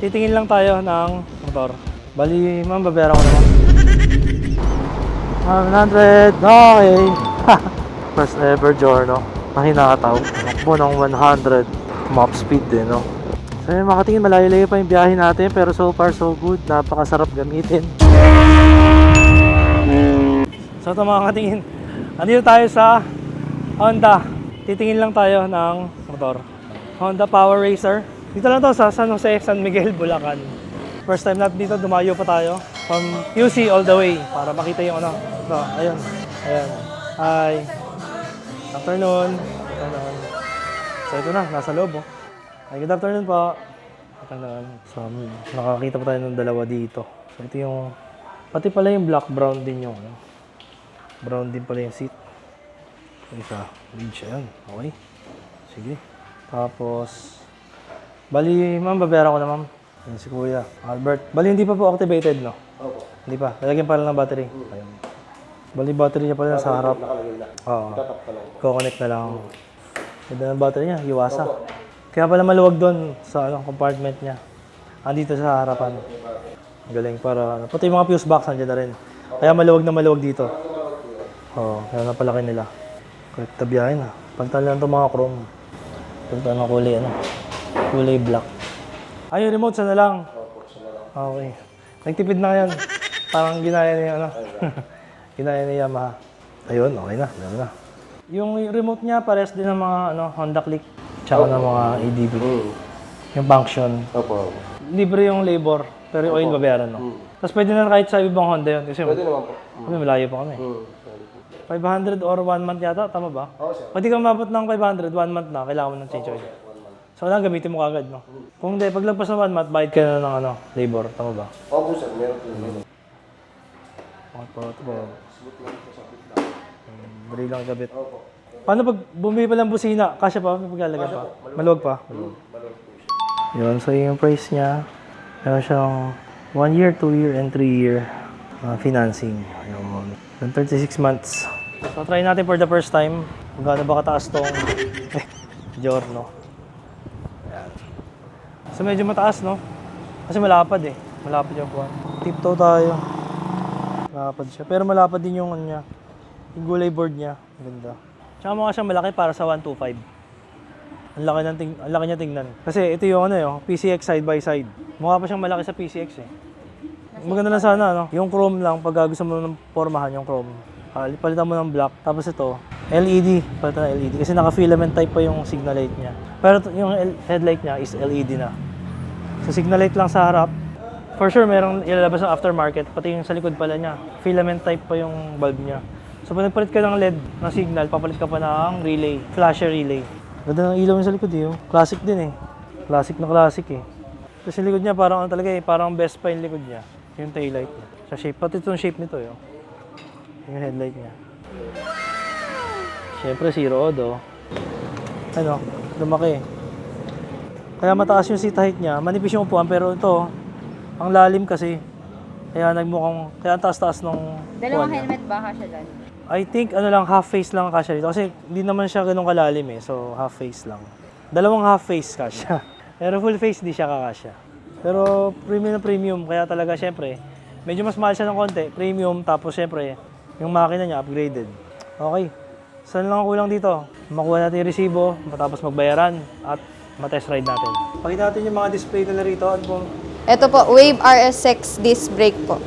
titingin lang tayo ng motor. Bali, ma'am, babayaran ko naman. 100, okay. First ever Giorno na hinataw. Takbo ng 100. Map speed din, no? So yun, makatingin, malayo-layo pa yung biyahe natin, pero so far so good. Napakasarap gamitin. So ito mga katingin, andito tayo sa Honda. Titingin lang tayo ng motor. Honda Power Racer. Dito lang to sa San Jose, San Miguel, Bulacan. First time natin dito, dumayo pa tayo. From UC all the way para makita yung ano. Ito, ayun. Ayan. Hi. Afternoon. Afternoon. So ito na, nasa loob oh. Ay, good afternoon po. Afternoon. So nakakita pa tayo ng dalawa dito. So ito yung, pati pala yung black brown din yung ano. Brown din pala yung seat. Isa, beige yan. Okay. Sige. Tapos, bali, ma'am, babayaran ko na, ma'am. Yan si Kuya Albert. Bali, hindi pa po activated, no? Opo. Hindi pa. Lalagyan pa lang ng battery. Ayun. Bali, battery niya pala sa harap. Oo. Ko-connect na lang. Ganda ng battery niya, Yuasa. Kaya pala maluwag doon sa compartment niya. Andito sa harapan. Galing para, pati yung mga fuse box nandiyan na rin. Kaya maluwag na maluwag dito. Oo, kaya napalaki nila. Correct na biyahe na. Pagtan lang itong mga chrome. Pagtan ng kulay, kulay black. Ay, yung remote, sana lang. Okay. Nagtipid na yan. Parang ginaya niya, ginaya ni Yamaha. Ayun, okay na. Meron na. Yung remote niya, pares din ng mga Honda Click. Tsaka ng mga ADB. Yung function. Opo. Libre yung labor, pero yung oil babayaran, no? Tapos pwede na kahit sa ibang Honda yun. Kasi Pwede naman po. kami malayo pa kami. 500 or 1 month yata, tama ba? Oo, sir. Pwede ka mabot ng 500, 1 month na, kailangan mo ng change oil. So lang, gamitin mo kagad, no? Kung hindi, paglagpas ng 1 month, bayad ka na ng labor, tama ba? Opo, sir. Meron po. Ito po. Dali lang gabit. Paano pag bumili pa lang busina, kasya pa, may paglalagay pa? Maluwag pa? Maluwag. Yun, so yung price niya, meron siyang 1 year, 2 year, and 3 year financing. Ayun, 36 months. So try natin for the first time, kung gaano ba kataas tong Giorno. Ayan. So medyo mataas, no? Kasi malapad eh. Malapad yung puwan. Tiptoe tayo. Malapad siya. Pero malapad din yung ano niya. Yung gulay board niya. Ganda. Tsaka mukha siyang malaki para sa 125. Ang laki niya tingnan. Kasi ito yung PCX side by side. Mukha pa siyang malaki sa PCX eh. Maganda lang sana, yung chrome lang, pag gusto mo ng pormahan yung chrome. Palitan mo ng black. Tapos ito, LED. Palitan ng LED. Kasi naka-filament type pa yung signal light niya. Pero yung headlight niya is LED na. So signal light lang sa harap. For sure, merong ilalabas ng aftermarket. Pati yung sa likod pala niya. Filament type pa yung bulb niya. So pag nagpalit ka ng LED na signal, papalit ka pa ng relay. Flasher relay. Ganda ng ilaw niya sa likod eh. Classic din eh. Classic na classic eh. Tapos yung likod niya parang talaga eh. Parang best pa yung likod niya. Yung taillight niya. Sa shape. Pati itong shape nito yung headlight niya. Siyempre zero odo. Lumaki. Kaya mataas yung seat height niya. Manipis yung upuan pero ito, ang lalim kasi. Kaya kaya ang taas-taas nung Dalawang helmet ba kasya dyan? I think half face lang kasya dito. Kasi hindi naman siya ganun kalalim eh. So half face lang. Dalawang half face kasya. Pero full face di siya kakasya. Pero premium na premium. Kaya talaga syempre, medyo mas mahal siya ng konti. Premium tapos syempre, yung makina niya upgraded. Okay. Saan lang ang kulang dito? Makuha natin yung resibo, matapos magbayaran at matest ride natin. Pakita natin yung mga display nila rito. Ito po, Wave RS6 disc brake po.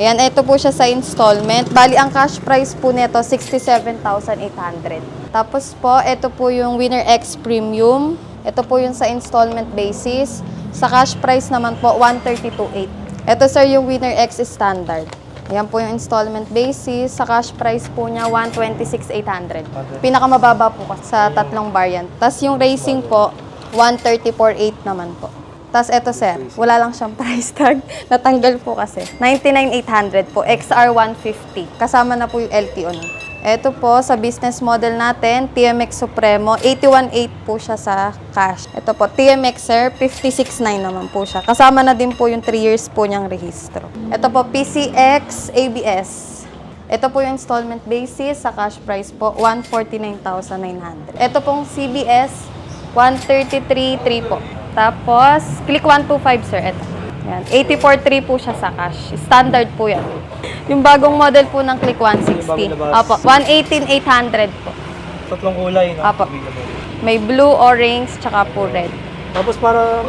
Ayan, ito po siya sa installment. Bali, ang cash price po nito, 67,800. Tapos po, ito po yung Winner X Premium. Ito po yung sa installment basis. Sa cash price naman po, 132,800. Ito sir, yung Winner X Standard. Ayan po yung installment basis. Sa cash price po niya, 126,800. Pinakamababa po sa tatlong variant. Tapos yung racing po, 134,800 naman po. Tapos ito sir, wala lang siyang price tag. Natanggal po kasi. 99,800 po, XR150. Kasama na po yung LTO nun. Ito po, sa business model natin, TMX Supremo, 81,800 po siya sa cash. Ito po, TMX sir, 56,900 naman po siya. Kasama na din po yung 3 years po niyang rehistro. Ito po, PCX ABS. Ito po yung installment basis, sa cash price po, 149,900. Ito pong CBS, 133,300 po. Tapos, click 125, sir. Ito. Yan. 84.3 po siya sa cash. Standard po yan. Yung bagong model po ng click 160. Yung bagong labas. Opo. 118,800 po. Tatlong kulay, no? Apo. May blue, orange, tsaka po red. Tapos para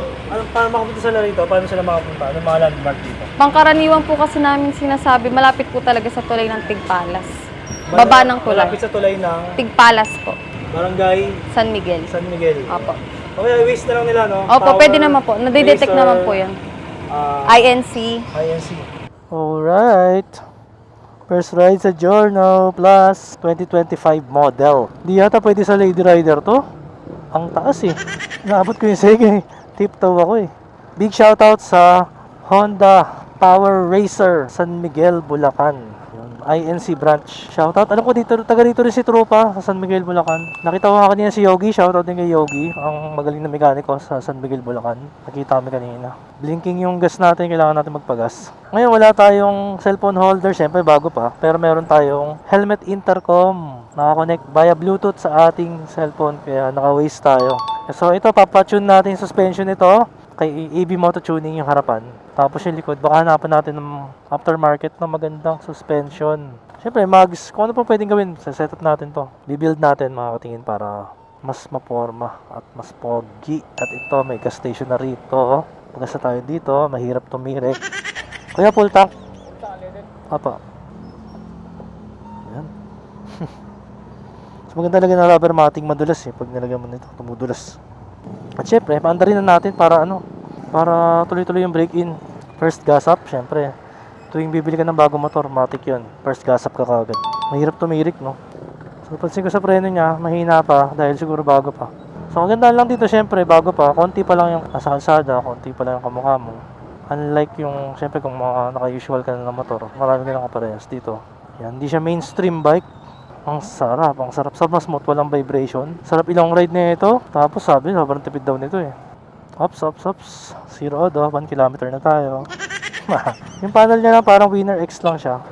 makapunta sila rito, paano sila makapunta? Ano mga landmark dito? Pangkaraniwan po kasi namin sinasabi, malapit po talaga sa tulay ng Tigpalas. Baba ng tulay. Malapit sa tulay ng Tigpalas po. Barangay San Miguel. San Miguel. Opo. Okay, waste na lang nila, no? Opo, pwede naman po. Nadidetect naman po yun. INC. INC. Alright. First ride sa Giorno Plus 2025 model. Di yata pwede sa Lady Rider to. Ang taas eh. Naabot ko yung sige. Tiptoe ako eh. Big shoutout sa Honda Power Racer San Miguel, Bulacan. Yun, INC branch. Shoutout. Alam ko dito, taga dito rin si Tropa sa San Miguel, Bulacan. Nakita ko nga kanina si Yogi. Shoutout din kay Yogi. Ang magaling na mekaniko sa San Miguel, Bulacan. Nakita kami kanina. Blinking yung gas natin. Kailangan natin magpagas. Ngayon wala tayong cellphone holder. Siyempre bago pa. Pero meron tayong helmet intercom. Nakakonect via Bluetooth sa ating cellphone. Kaya naka-waste tayo. So ito, papatune natin yung suspension nito. Kay EB Moto Tuning yung harapan. Tapos yung likod, baka hanapan natin ng aftermarket na magandang suspension. Siyempre, mags, kung ano pa pwedeng gawin, sa setup natin to. Bibuild natin mga katingin para mas maporma at mas pogi. At ito, may gas station na rito. Pagkasa tayo dito, mahirap tumirek. Kuya, full tank. Apa. Ayan. So, maganda talaga na rubber matting madulas eh. Pag nilagyan mo nito, tumudulas. At syempre, paanda rin na natin para para tuloy-tuloy yung break-in. First gas up, syempre. Tuwing bibili ka ng bagong motor, matic yun. First gas up ka kagad. Mahirap tumirik, no? So, pansin ko sa preno niya, mahina pa dahil siguro bago pa. So, ang ganda lang dito, syempre, bago pa. Konti pa lang yung nasa kalsada, konti pa lang yung kamukha mo. Unlike yung, syempre, kung mga naka-usual ka na ng motor, marami ka ng kaparehas dito. Yan, hindi siya mainstream bike. Ang sarap. Sobrang smooth, walang vibration. Sarap ilang ride na ito. Tapos sabi, sobrang tipid daw nito eh. Ops. 0 odo, 1 kilometer na tayo. Yung panel niya lang parang Winner X lang siya.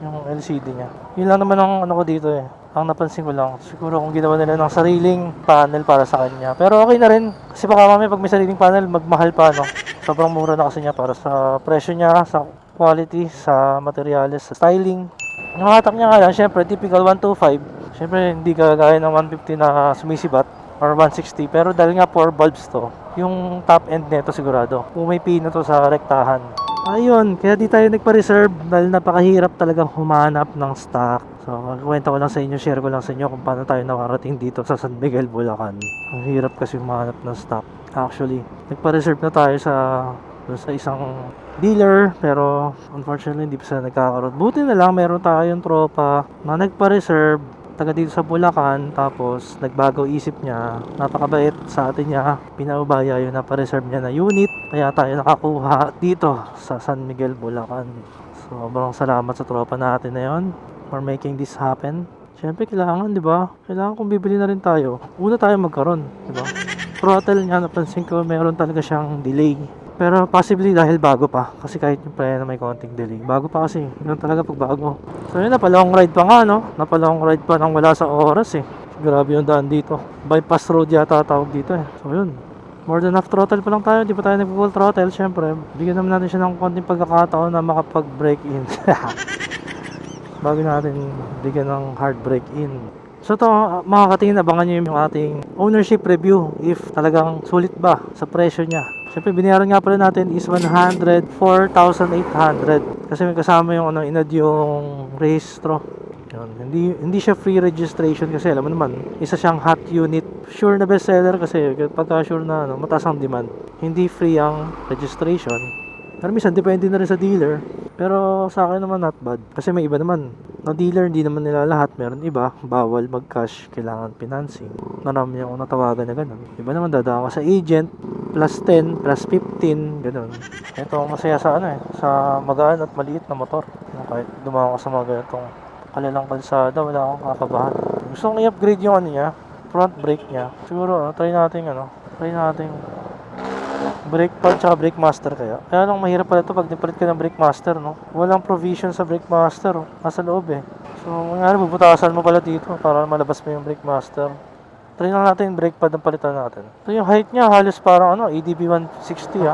Yung LCD niya. Yun lang naman ang ko dito eh. Ang napansin ko lang, siguro kung ginawa nila ng sariling panel para sa kanya. Pero okay na rin. Kasi baka mamaya pag may sariling panel, magmahal pa, no? Sobrang mura na kasi niya para sa presyo niya, sa quality, sa materials, sa styling. Yung hatak niya nga lang, syempre, typical 125. Syempre, hindi kagaya ng 150 na sumisibat or 160. Pero dahil nga 4 bulbs to, yung top end nito sigurado. Kung may pino to sa rektahan. Ayun, kaya di tayo nagpa-reserve dahil napakahirap talagang humanap ng stock. So, kwento ko lang sa inyo, share ko lang sa inyo kung paano tayo nakarating dito sa San Miguel, Bulacan. Ang hirap kasi humanap ng stock. Actually, nagpa-reserve na tayo sa isang dealer, pero unfortunately hindi pa sila nagkakaroon. Buti na lang meron tayong tropa na nagpa-reserve taga dito sa Bulacan, tapos nagbago isip niya, napakabait sa atin niya, pinaubaya yung napa-reserve niya na unit, kaya tayo nakakuha dito sa San Miguel, Bulacan. Sobrang salamat sa tropa natin na yun for making this happen. Siyempre kailangan, di ba? Kailangan kung bibili na rin tayo, una tayo magkaroon, di ba? Throttle niya, napansin ko meron talaga siyang delay. Pero possibly dahil bago pa. Kasi kahit yung preno may konting delay. Bago pa kasi. Yun talaga pag bago. So yun, napalong ride pa nga, no? Napalong ride pa nang wala sa oras eh. Grabe yung daan dito. Bypass road yata tawag dito eh. So yun. More than half throttle pa lang tayo. Di pa tayo nag-full throttle. Syempre, bigyan naman natin siya ng konting pagkakataon na makapag-break in. Bago natin bigyan ng hard break in. So ito, mga katingin, abangan nyo yung ating ownership review if talagang sulit ba sa presyo niya. Siyempre, binayaran nga pala natin is 104,800 kasi may kasama yung inad yung rehistro. Yun. Hindi siya free registration kasi alam mo naman, isa siyang hot unit. Sure na bestseller kasi pagka sure na mataas ang demand. Hindi free ang registration. Pero minsan, depende na rin sa dealer. Pero sa akin naman not bad. Kasi may iba naman. Na dealer, hindi naman nila lahat. Meron iba, bawal mag-cash, kailangan financing. Marami akong natawagan na ganun. Iba naman dadaan ka sa agent, plus 10, plus 15, ganun. Ito ang masaya sa sa magaan at maliit na motor. Kahit dumaan ka sa mga ganitong kalalang kalsada, wala akong kakabahan. Gusto kong i-upgrade yung niya, front brake niya. Siguro, try natin brake pad tsaka brake master kaya. Kaya lang mahirap pala ito pag nipalit ka ng brake master, no? Walang provision sa brake master, oh. Nasa loob eh. So, mangyari, bubutasan mo pala dito para malabas mo yung brake master. Try lang natin yung brake pad ang palitan natin. So yung height niya halos parang ADB 160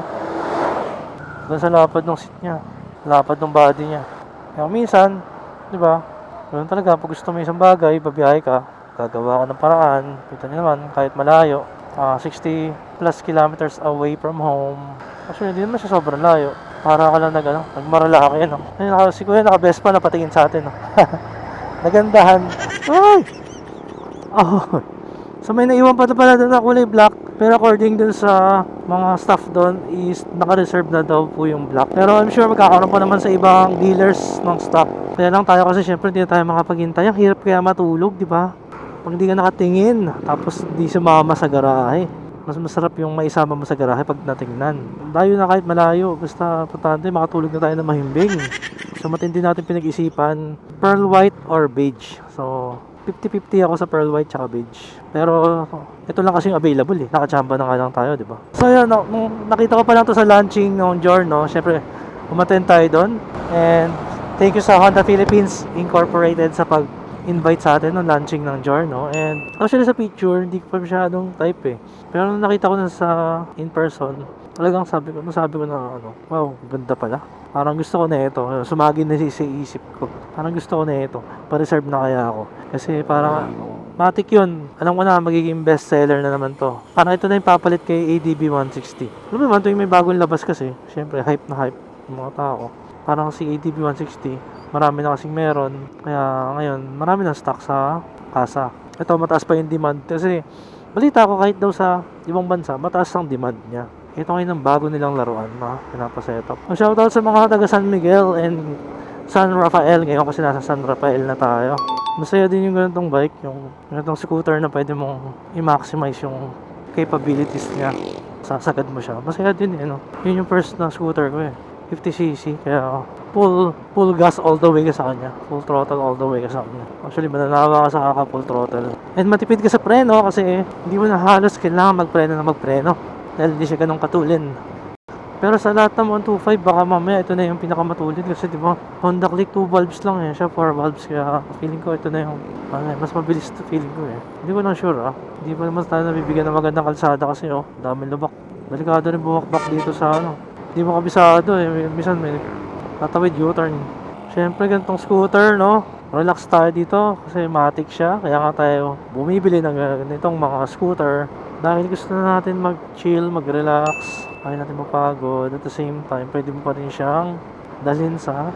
Doon sa lapad ng seat niya. Lapad ng body niya. Kaya minsan, di ba? Ganun talaga, pag gusto mo isang bagay, babiyahe ka, gagawa ka ng paraan. Kita niyo naman, kahit malayo, 60 plus kilometers away from home. Actually, hindi naman siya sobrang layo. Para ka lang nagmaralaki, no? Ayun, si Kuya naka-Vespa na patingin sa atin, no? Nagandahan. Ay! Oh. So may naiwan pa pala doon na kulay black. Pero according dun sa mga staff doon is naka-reserve na daw po yung black. Pero I'm sure magkakaroon pa naman sa ibang dealers ng stock. Kaya lang tayo kasi syempre hindi na tayo makapaghintay. Ang hirap kaya matulog, di ba? Pag hindi ka nakatingin, tapos di sumama sa garahe. Mas masarap yung maisama mo sa garahe pag natingnan. Layo na kahit malayo. Basta importante makatulog na tayo na mahimbing. So matindi natin pinag-isipan, pearl white or beige. So 50-50 ako sa pearl white tsaka beige. Pero ito lang kasi yung available eh. Nakachamba na nga lang tayo, di ba? So yun, nung nakita ko pa lang to sa launching ng Giorno, syempre umattend tayo doon. And thank you sa Honda Philippines Incorporated sa pag-invite sa atin ng launching ng Giorno. And actually sa picture, hindi ko pa masyadong type eh. Pero nung nakita ko na sa in person, talagang sabi ko na wow, ganda pala. Parang gusto ko na ito. Sumagin na sa isip ko. Parang gusto ko na ito. Pa-reserve na kaya ako. Kasi parang matik yun. Alam ko na magiging best seller na naman to. Parang ito na yung papalit kay ADB 160. Alam mo naman, tuwing may bagong labas kasi, syempre hype na hype yung mga tao. Parang si ADB 160, marami na kasing meron. Kaya ngayon, marami na stock sa kasa. Ito, mataas pa yung demand. Kasi balita ko kahit daw sa ibang bansa, mataas ang demand niya. Ito ngayon ang bago nilang laruan na pinapasetup. Shoutout sa mga taga San Miguel and San Rafael. Ngayon kasi nasa San Rafael na tayo. Masaya din yung ganitong bike, yung ganitong scooter na pwede mong i-maximize yung capabilities niya. Sasagad mo siya. Masaya din no? Yun yung first na scooter ko 50cc. Kaya full gas all the way ka sa kanya. Full throttle all the way ka sa kanya. Actually, mananawa ka sa full throttle. And matipid ka sa preno kasi hindi mo na halos kailangan magpreno. Dahil hindi siya ganun katulin. Pero sa lahat ng 125, baka mamaya ito na yung pinakamatulin. Kasi di ba, Honda Click 2 valves lang siya 4 valves. Kaya feeling ko ito na yung mas mabilis to feeling ko Hindi ko lang sure Hindi pa naman tayo nabibigyan ng magandang kalsada kasi daming lubak. Delikado rin bumakbak dito sa Hindi mo kabisado Minsan may tatawid U-turn. Siyempre ganitong scooter relax tayo dito kasi matik siya. Kaya nga tayo bumibili ng ganitong mga scooter. Dahil gusto na natin mag-chill, mag-relax, ayaw natin mapagod. At the same time, pwede mo pa rin siyang dalhin sa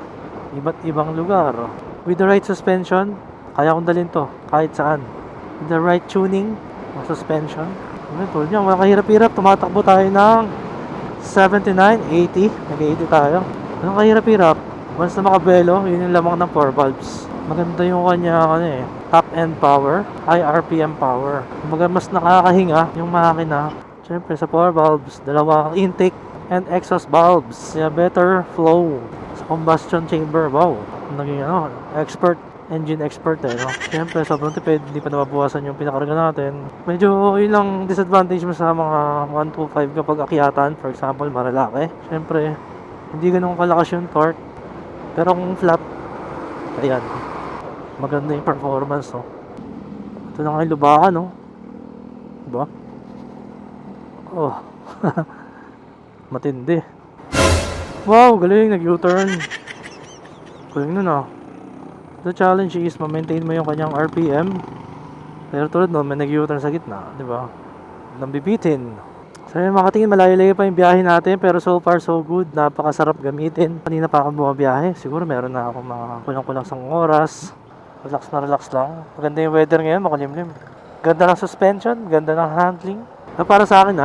iba't ibang lugar. With the right suspension, kaya kong dalhin to kahit saan. With the right tuning ng suspension. Tulad niya, makahirap-hirap. Tumatakbo tayo ng 79, 80. Nag-80 tayo. Ang kahirap-hirap. Once na makabelo, yun yung lamang ng 4 valves. Maganda yung kanya top end power, high RPM power. Kumbaga mas nakakahinga yung makina. Siyempre sa 4 valves, dalawang intake and exhaust valves. Kaya better flow sa combustion chamber. Wow, naging engine expert Siyempre sobrang tipid, hindi pa nababawasan yung pinakarga natin. Medyo yun lang disadvantage mo sa mga 125 kapag akyatan, for example Marilake. Siyempre, hindi ganun kalakas yung torque. Pero kung flat, ayan, maganda yung performance Ito na nga yung lubakan diba? Oh matindi. Wow, galing, nag-U-turn. Galing nun The challenge is ma-maintain mo yung kanyang RPM. Pero tulad may nag-U-turn sa gitna, diba? Nang bibitin. So yun, makatingin, malayo-layo pa yung biyahe natin. Pero so far so good, napakasarap gamitin. Kanina pa ako bumabiyahe. Siguro meron na ako mga kulang-kulang sang oras. Relax lang. Maganda yung weather ngayon, makulimlim. Ganda ng suspension, ganda ng handling. Para sa akin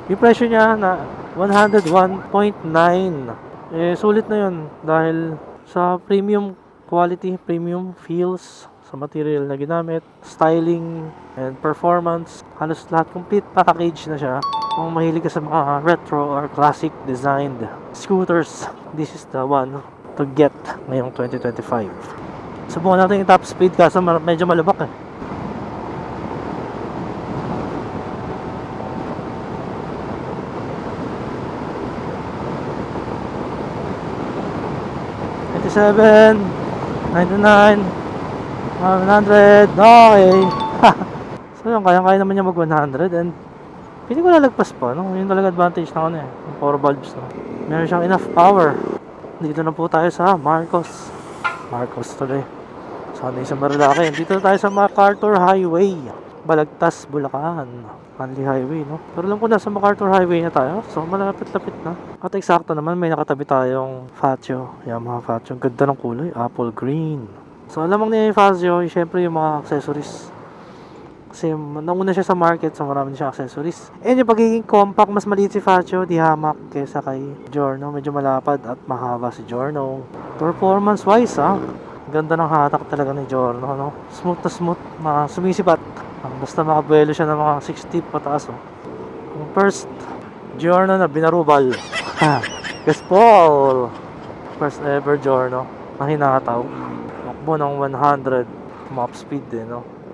yung presyo niya na 101.9. Sulit na yun dahil sa premium quality, premium feels sa material na ginamit, styling and performance. Halos lahat complete package na siya. Kung mahilig ka sa mga retro or classic designed scooters, this is the one to get ngayong 2025. Subukan natin yung top speed kasi medyo malubak 97, 99, 100, okay. So yun, kaya naman niya mag 100 and pili ko lalagpas pa, no? Yun talaga advantage na ano eh, yung 4 valves, no? Meron siyang enough power. Dito na po tayo sa Marcos tuloy. Sana isang Marilaki. Dito na tayo sa MacArthur Highway, Balagtas, Bulacan. Manly Highway, no? Pero alam ko na sa MacArthur Highway na tayo. So malapit-lapit na. At eksakto naman, may nakatabi tayong Faccio. Yamaha Faccio. Ang ganda ng kulay, apple green. So alam mo ni Faccio, syempre yung mga accessories. Kasi nauna siya sa market, so marami siyang accessories. And yung pagiging compact, mas maliit si Faccio, di hamak kesa kay Giorno. Medyo malapad at mahaba si Giorno. Performance wise, ganda ng hatak talaga ni Giorno, no? Smooth na smooth, sumisipat. Basta makabuelo siya ng mga 60 pataas, oh. Yung first Giorno na binarubal. Gaspol! First ever Giorno na hinataw. Takbo ng 100 top speed din, no?